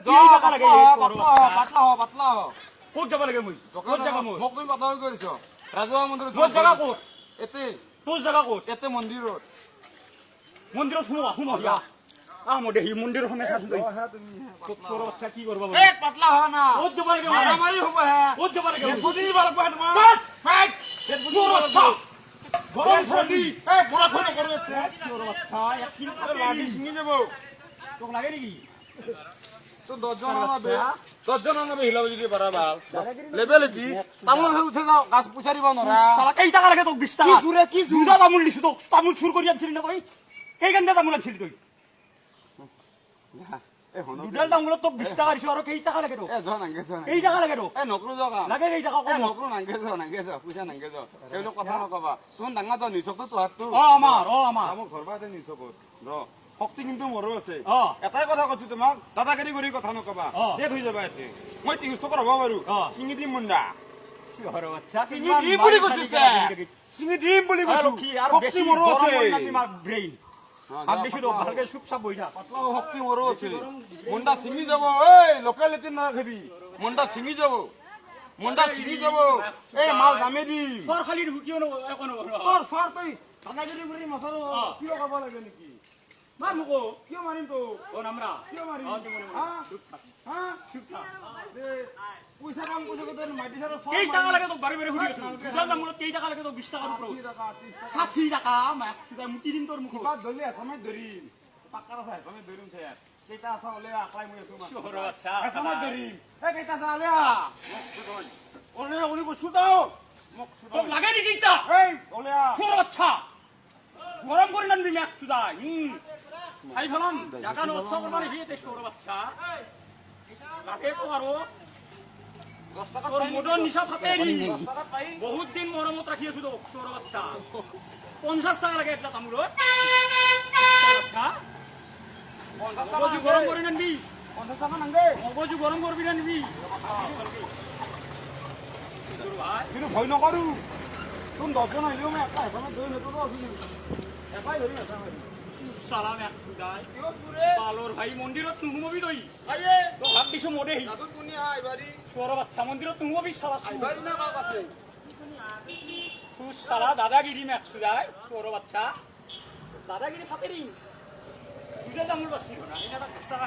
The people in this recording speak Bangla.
তুই এই টাকা লাগে পাতলা ক'ত যাব লাগে মই ক'ত জাগা মই মোক তুমি পাতলা কৰিছ ৰাজহুৱা মন্দিৰত মোৰ জাগা ক'ত এতে তোৰ জাগা ক'ত এতে মন্দিৰত মন্দিৰত সোমোৱা ইয়া মই দেখি মন্দিৰৰ সময় চাইছো তই তোৰ বাচ্চা কি কৰবা এই পাতলা হয় না ক'ত যাব লাগে মাৰামাৰি হ'ব হে ক'ত যাব লাগে বুজি দিব লাগিব তোমাৰ ফাইট তোৰ বাচ্চা গৰম ফদি এই বৰষুণ নকৰো আছে তোৰ বাচ্চা এক কিলো লাডি ছিঙি যাব তোক লাগে নেকি তো 10 জন আনাবে 10 জন আনাবে হিলাব যদি পাৰা ভাল লেভেল কি তামোল হৈ উঠে যাও গাছ পুছাৰিব নৰা শালা কেই টাকা লাগে তোক 20 টাকা কি দুটা তামোল দিছো তোক তামোল চুৰ কৰি আনছিলি না তই কেই গান্দা তামোল আনছিলি তই এ হন দুডাল তামোলত তোক 20 টাকা দিছো আৰু কেই টাকা লাগে তোক এ জন নাংগে জন কেই টাকা লাগে তোক এ নকৰো জগা লাগে কেই টাকা এ কম নকৰো নাংগে জ পইচা নাংগে জ এইলো কথা নকবা তুমি ডাঙা জ নিছকটো তোহাতটো আমাৰ আমাৰ ঘৰ বাতে নিছকত ৰ শক্তি কিন্তু মোৰো আছে অ এটাই কথা কৈছো তোমাক দাদাগিৰি কৰি কথা নকবা ডেট হৈ যাবা এতে মই 300 টকা হ'ব বাৰু চিঙি দিম মুণ্ডা চিহৰ বাচ্চা চিঙি দিম বুলি কৈছো চিঙি দিম বুলি কৈছো কি আৰু বেছি মোৰো আছে ব্ৰেইন আমি বেছি তো ভালকে চুপ চাপ বহি থাক পাতলা শক্তি মোৰো আছে মুণ্ডা চিঙি যাব এই লোকেলিটি নাখাবি মুণ্ডা চিঙি যাব এই মাল দামে দিম সৰ খালি কিয় একো সৰ তই দাদাগিৰি কৰি মছাৰো কিয় খাব লাগে নেকি মাৰ মোক কিয় মাৰিম তো নামৰা কিয় মাৰিম হা পইচা কাম কৰিছে তই মাইটি সাৰ কেই টাকা লাগে তোক বাৰে বাৰে সুধি আছো দুটা তামোলত কেই টাকা লাগে তোক 20 টাকাৰ ওপৰত 60 টাকা মাক সুধা মুটি দিম তোৰ মুখত ধৰি এসময় ধৰিম পাক্কাৰ আছে এসময় ধৰিম চাই কেইটা আছে ওলে আকলাই মই আছো চিহৰ বাচ্চা এসময় ধৰিম এই কেইটা আছে আলে ওলে ওলি কৈছো তো মোক তোক লাগে নেকি ইটা এই ওলে চিহৰ বাচ্চা গৰম কৰি নানবি মাক সুধা খাই ফেলাম জাগা নষ্ট কৰবা নিবি তে চিহৰ বাচ্চা লাগে তো আৰু 10 টাকা তোর মোটর নিশা ফাতে নি বহুত দিন মরমত রাখি আছো তো সৌর বাচ্চা 50 টাকা লাগে এটা তামুল মগজু গরম করে নানবি 50 টাকা নাঙ্গে মগজু গরম করবি না নিবি কিন্তু ভয় নকৰো তুমি 10 জন আহিলেও মই এটা এসময় ধৰি নতো আছো এটাই ধৰি আছে সালাম এক খুদাই কিয় সুৰে পালর ভাই মন্দিরত নুহুমবি তই আয়ে তো ভাত দিছো মদে দাদুত কোনি আইবাৰি সৌর বাচ্চা মন্দিরত নুহুমবি সালা আইবাৰি না কাক আছে তুই সালা দাদাগিরি এক খুদাই সৌর বাচ্চা দাদাগিরি ফাতে নি দুটা তামুল বাসি না এটা 10 টাকা